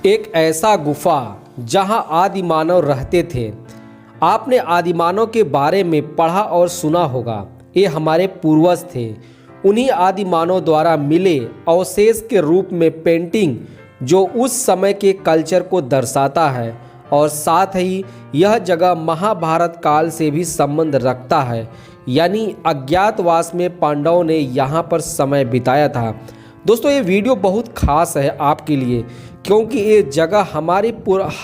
एक ऐसा गुफा जहां आदिमानव रहते थे। आपने आदिमानव के बारे में पढ़ा और सुना होगा। ये हमारे पूर्वज थे। उन्हीं आदिमानव द्वारा मिले अवशेष के रूप में पेंटिंग जो उस समय के कल्चर को दर्शाता है और साथ ही यह जगह महाभारत काल से भी संबंध रखता है, यानी अज्ञातवास में पांडवों ने यहाँ पर समय बिताया था। दोस्तों, ये वीडियो बहुत खास है आपके लिए, क्योंकि ये जगह हमारी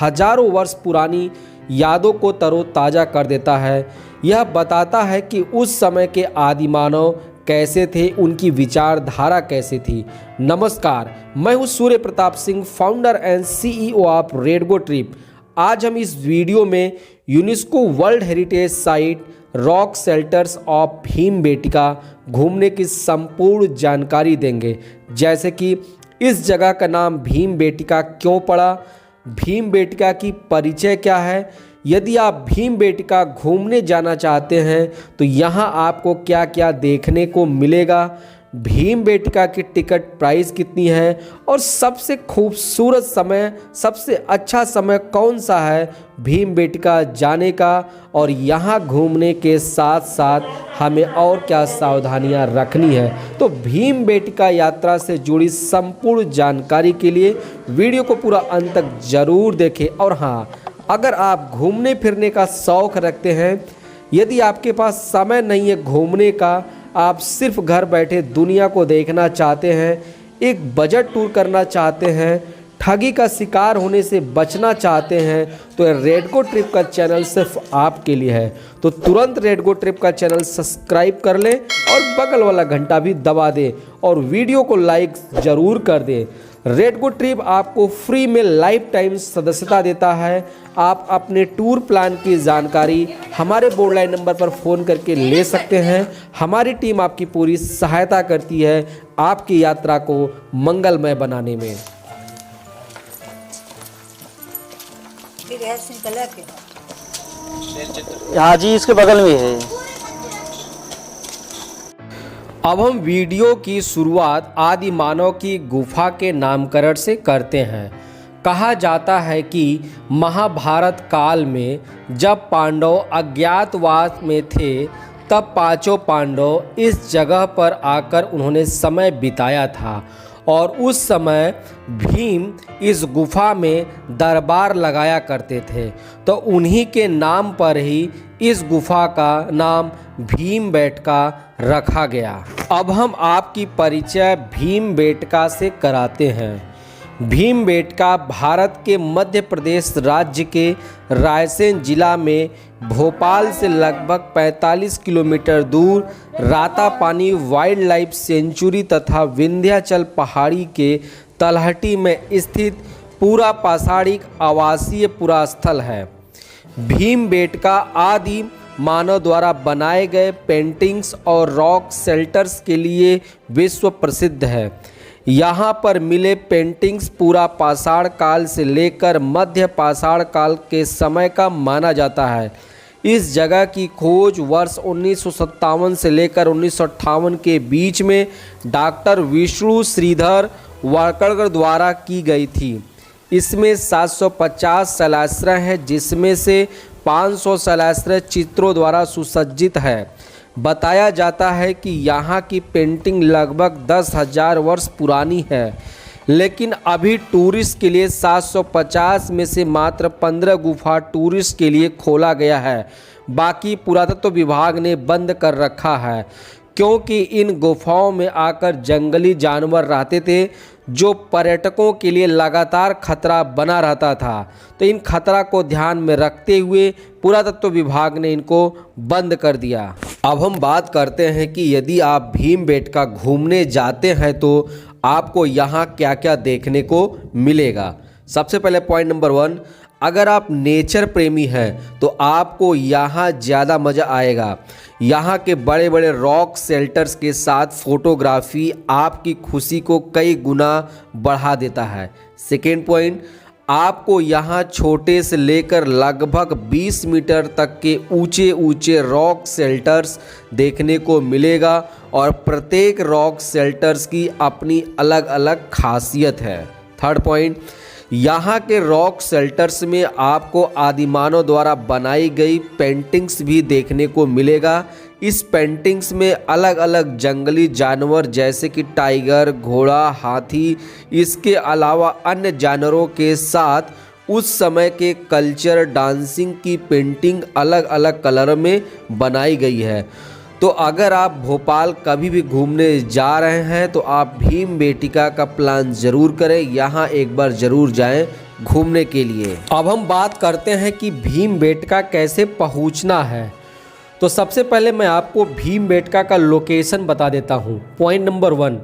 हजारों वर्ष पुरानी यादों को तरोताज़ा कर देता है। यह बताता है कि उस समय के आदिमानव कैसे थे, उनकी विचारधारा कैसे थी। नमस्कार, मैं हूँ Surya Pratap Singh, founder and CEO of Redgo trip. आज हम इस वीडियो में UNESCO world heritage site rock shelters of Bhimbetka घूमने की संपूर्ण जानकारी देंगे, जैसे कि इस जगह का नाम भीमबेटका क्यों पड़ा, भीमबेटका की परिचय क्या है, यदि आप भीमबेटका घूमने जाना चाहते हैं तो यहाँ आपको क्या क्या देखने को मिलेगा, भीमबेटका की टिकट प्राइस कितनी है और सबसे खूबसूरत समय, सबसे अच्छा समय कौन सा है भीमबेटका जाने का, और यहाँ घूमने के साथ साथ हमें और क्या सावधानियाँ रखनी है। तो भीमबेटका यात्रा से जुड़ी संपूर्ण जानकारी के लिए वीडियो को पूरा अंत तक जरूर देखें। और हाँ, अगर आप घूमने फिरने का शौक़ रखते हैं, यदि आपके पास समय नहीं है घूमने का, आप सिर्फ घर बैठे दुनिया को देखना चाहते हैं, एक बजट टूर करना चाहते हैं, ठगी का शिकार होने से बचना चाहते हैं, तो रेडगो ट्रिप का चैनल सिर्फ आपके लिए है। तो तुरंत रेडगो ट्रिप का चैनल सब्सक्राइब कर लें और बगल वाला घंटा भी दबा दें और वीडियो को लाइक ज़रूर कर दें। रेडगो ट्रिप आपको फ्री में लाइफ टाइम सदस्यता देता है। आप अपने टूर प्लान की जानकारी हमारे बोर्ड लाइन नंबर पर फ़ोन करके ले सकते हैं। हमारी टीम आपकी पूरी सहायता करती है आपकी यात्रा को मंगलमय बनाने में। हाँ जी, इसके बगल में है। अब हम वीडियो की शुरुआत आदिमानव की गुफा के नामकरण से करते हैं। कहा जाता है कि महाभारत काल में जब पांडव अज्ञातवास में थे, तब पांचों पांडव इस जगह पर आकर उन्होंने समय बिताया था और उस समय भीम इस गुफा में दरबार लगाया करते थे। तो उन्हीं के नाम पर ही इस गुफा का नाम भीमबेटका रखा गया। अब हम आपकी परिचय भीमबेटका से कराते हैं। भीमबेटका भारत के मध्य प्रदेश राज्य के रायसेन जिला में भोपाल से लगभग 45 किलोमीटर दूर रातापानी वाइल्ड लाइफ सेंचुरी तथा विंध्याचल पहाड़ी के तलहटी में स्थित पूरा पाषाणिक आवासीय पुरास्थल है। भीमबेटका आदि मानव द्वारा बनाए गए पेंटिंग्स और रॉक शेल्टर्स के लिए विश्व प्रसिद्ध है। यहाँ पर मिले पेंटिंग्स पूरा पाषाण काल से लेकर मध्य पाषाण काल के समय का माना जाता है। इस जगह की खोज वर्ष 1957 से लेकर 1958 के बीच में डॉक्टर विष्णु श्रीधर वाकड़कर द्वारा की गई थी। इसमें 750 शैलाश्रय हैं, जिसमें से 500 शैलाश्रय चित्रों द्वारा सुसज्जित है। बताया जाता है कि यहाँ की पेंटिंग लगभग 10,000 वर्ष पुरानी है, लेकिन अभी टूरिस्ट के लिए 750 में से मात्र 15 गुफा टूरिस्ट के लिए खोला गया है। बाकी पुरातत्व विभाग ने बंद कर रखा है, क्योंकि इन गुफाओं में आकर जंगली जानवर रहते थे, जो पर्यटकों के लिए लगातार खतरा बना रहता था। तो इन खतरा को ध्यान में रखते हुए पुरातत्व विभाग ने इनको बंद कर दिया। अब हम बात करते हैं कि यदि आप भीमबेटका घूमने जाते हैं तो आपको यहाँ क्या क्या देखने को मिलेगा। सबसे पहले पॉइंट नंबर 1, अगर आप नेचर प्रेमी हैं तो आपको यहाँ ज़्यादा मज़ा आएगा। यहाँ के बड़े बड़े रॉक शेल्टर्स के साथ फोटोग्राफी आपकी खुशी को कई गुना बढ़ा देता है। सेकेंड पॉइंट, आपको यहाँ छोटे से लेकर लगभग 20 मीटर तक के ऊंचे ऊंचे रॉक शेल्टर्स देखने को मिलेगा और प्रत्येक रॉक शेल्टर्स की अपनी अलग अलग खासियत है। थर्ड पॉइंट, यहाँ के रॉक शेल्टर्स में आपको आदिमानव द्वारा बनाई गई पेंटिंग्स भी देखने को मिलेगा। इस पेंटिंग्स में अलग अलग जंगली जानवर जैसे कि टाइगर, घोड़ा, हाथी, इसके अलावा अन्य जानवरों के साथ उस समय के कल्चर, डांसिंग की पेंटिंग अलग अलग कलर में बनाई गई है। तो अगर आप भोपाल कभी भी घूमने जा रहे हैं तो आप भीमबेटका का प्लान ज़रूर करें, यहाँ एक बार ज़रूर जाएं घूमने के लिए। अब हम बात करते हैं कि भीमबेटका कैसे पहुँचना है। तो सबसे पहले मैं आपको भीमबेटका का लोकेशन बता देता हूँ। पॉइंट नंबर 1,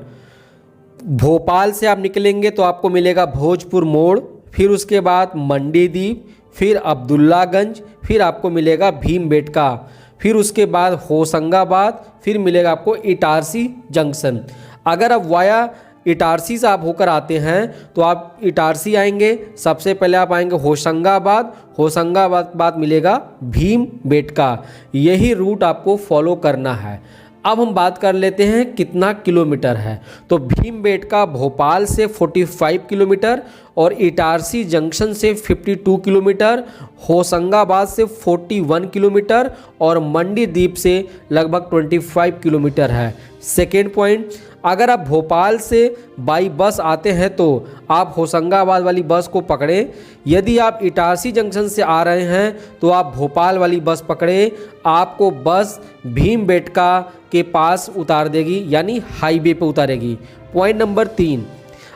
भोपाल से आप निकलेंगे तो आपको मिलेगा भोजपुर मोड़, फिर उसके बाद मंडीदीप, फिर अब्दुल्लागंज, फिर आपको मिलेगा भीमबेटका, फिर उसके बाद होशंगाबाद, फिर मिलेगा आपको इटारसी जंक्शन। अगर आप वाया इटारसी से आप होकर आते हैं तो आप इटारसी आएंगे, सबसे पहले आप आएंगे होशंगाबाद, होशंगाबाद बाद मिलेगा भीमबेटका। यही रूट आपको फॉलो करना है। अब हम बात कर लेते हैं कितना किलोमीटर है। तो भीमबेटका भोपाल से 45 किलोमीटर और इटारसी जंक्शन से 52 किलोमीटर, होशंगाबाद से 41 किलोमीटर और मंडीदीप से लगभग 25 किलोमीटर है। सेकेंड पॉइंट, अगर आप भोपाल से बाई बस आते हैं तो आप होशंगाबाद वाली बस को पकड़ें। यदि आप इटारसी जंक्शन से आ रहे हैं तो आप भोपाल वाली बस पकड़ें। आपको बस भीमबेटका के पास उतार देगी, यानी हाईवे पे उतारेगी। पॉइंट नंबर 3,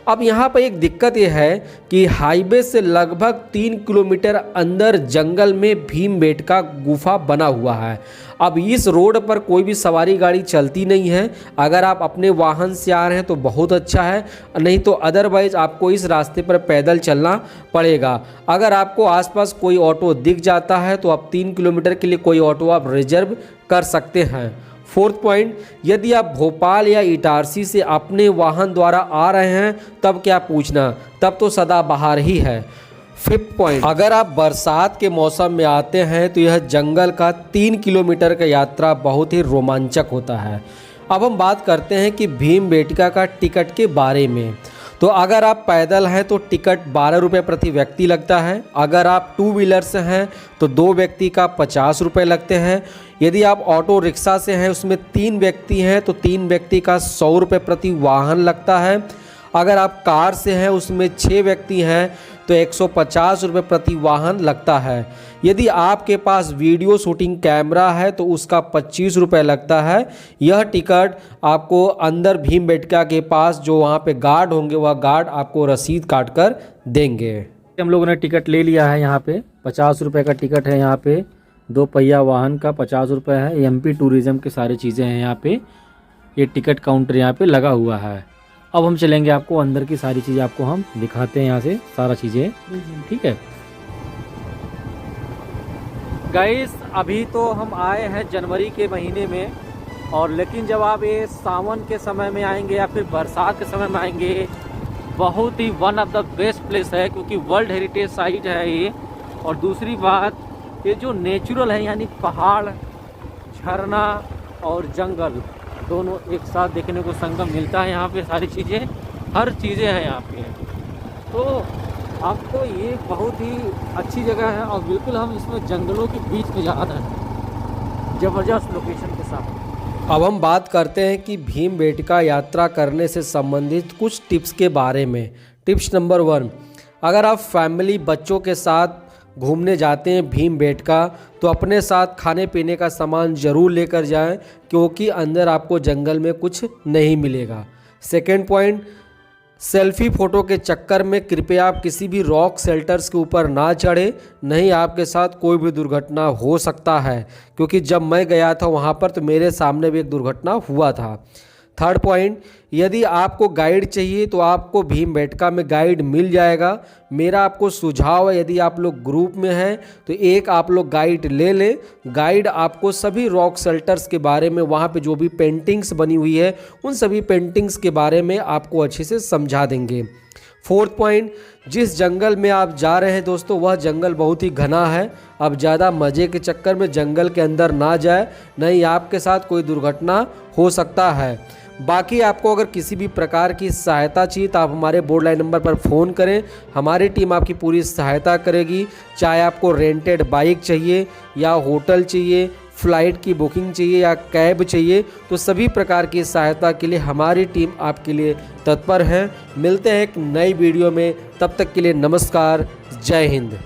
अब यहाँ पर एक दिक्कत यह है कि हाईवे से लगभग 3 किलोमीटर अंदर जंगल में भीमबेटका गुफा बना हुआ है। अब इस रोड पर कोई भी सवारी गाड़ी चलती नहीं है। अगर आप अपने वाहन से आ रहे हैं तो बहुत अच्छा है, नहीं तो अदरवाइज़ आपको इस रास्ते पर पैदल चलना पड़ेगा। अगर आपको आसपास कोई ऑटो दिख जाता है तो आप 3 किलोमीटर के लिए कोई ऑटो आप रिजर्व कर सकते हैं। फोर्थ पॉइंट, यदि आप भोपाल या इटारसी से अपने वाहन द्वारा आ रहे हैं तब क्या पूछना, तब तो सदाबहार ही है। फिफ्थ पॉइंट, अगर आप बरसात के मौसम में आते हैं तो यह जंगल का 3 किलोमीटर का यात्रा बहुत ही रोमांचक होता है। अब हम बात करते हैं कि भीमबेटका का टिकट के बारे में। तो अगर आप पैदल हैं तो टिकट 12 रुपये प्रति व्यक्ति लगता है। अगर आप 2 व्हीलर से हैं तो 2 व्यक्ति का 50 रुपये लगते हैं। यदि आप ऑटो रिक्शा से हैं उसमें 3 व्यक्ति हैं तो 3 व्यक्ति का 100 रुपये प्रति वाहन लगता है। अगर आप कार से हैं उसमें 6 व्यक्ति हैं तो 150 रुपये प्रति वाहन लगता है। यदि आपके पास वीडियो शूटिंग कैमरा है तो उसका 25 रुपये लगता है। यह टिकट आपको अंदर भीमबेटका के पास जो वहाँ पे गार्ड होंगे वह गार्ड आपको रसीद काट कर देंगे। हम लोगों ने टिकट ले लिया है। यहाँ पे 50 रुपये का टिकट है। यहाँ पे 2 पहिया वाहन का 50 रुपये है। एमपी टूरिज़्म की सारी चीज़ें हैं यहाँ पे। ये टिकट काउंटर यहाँ पे लगा हुआ है। अब हम चलेंगे, आपको अंदर की सारी चीज़ें आपको हम दिखाते हैं यहाँ से सारा चीज़ें, ठीक है गाइस। अभी तो हम आए हैं जनवरी के महीने में, और लेकिन जब आप ये सावन के समय में आएंगे या फिर बरसात के समय में आएंगे, बहुत ही one of the best place है, क्योंकि वर्ल्ड हेरिटेज साइट है ये। और दूसरी बात, ये जो नेचुरल है यानी पहाड़, झरना और जंगल दोनों एक साथ देखने को संगम मिलता है। यहाँ पे सारी चीज़ें, हर चीज़ें हैं यहाँ पे। तो आपको ये बहुत ही अच्छी जगह है, और बिल्कुल हम इसमें जंगलों के बीच में जा रहे हैं, ज़बरदस्त लोकेशन के साथ। अब हम बात करते हैं कि भीमबेटका यात्रा करने से संबंधित कुछ टिप्स के बारे में। टिप्स नंबर 1, अगर आप फैमिली बच्चों के साथ घूमने जाते हैं भीमबेटका तो अपने साथ खाने पीने का सामान ज़रूर लेकर जाएं, क्योंकि अंदर आपको जंगल में कुछ नहीं मिलेगा। सेकेंड पॉइंट, सेल्फी फ़ोटो के चक्कर में कृपया आप किसी भी रॉक शेल्टर्स के ऊपर ना चढ़े, नहीं आपके साथ कोई भी दुर्घटना हो सकता है, क्योंकि जब मैं गया था वहाँ पर तो मेरे सामने भी एक दुर्घटना हुआ था। थर्ड पॉइंट, यदि आपको गाइड चाहिए तो आपको भीमबेटका में गाइड मिल जाएगा। मेरा आपको सुझाव है, यदि आप लोग ग्रुप में हैं तो एक आप लोग गाइड ले लें। गाइड आपको सभी रॉक शेल्टर्स के बारे में, वहाँ पे जो भी पेंटिंग्स बनी हुई है उन सभी पेंटिंग्स के बारे में आपको अच्छे से समझा देंगे। फोर्थ पॉइंट, जिस जंगल में आप जा रहे हैं दोस्तों वह जंगल बहुत ही घना है। आप ज़्यादा मज़े के चक्कर में जंगल के अंदर ना जाए, नहीं आपके साथ कोई दुर्घटना हो सकता है। बाकी आपको अगर किसी भी प्रकार की सहायता चाहिए तो आप हमारे बोर्ड लाइन नंबर पर फ़ोन करें, हमारी टीम आपकी पूरी सहायता करेगी। चाहे आपको रेंटेड बाइक चाहिए या होटल चाहिए, फ़्लाइट की बुकिंग चाहिए या कैब चाहिए, तो सभी प्रकार की सहायता के लिए हमारी टीम आपके लिए तत्पर है। मिलते हैं एक नई वीडियो में, तब तक के लिए नमस्कार, जय हिंद।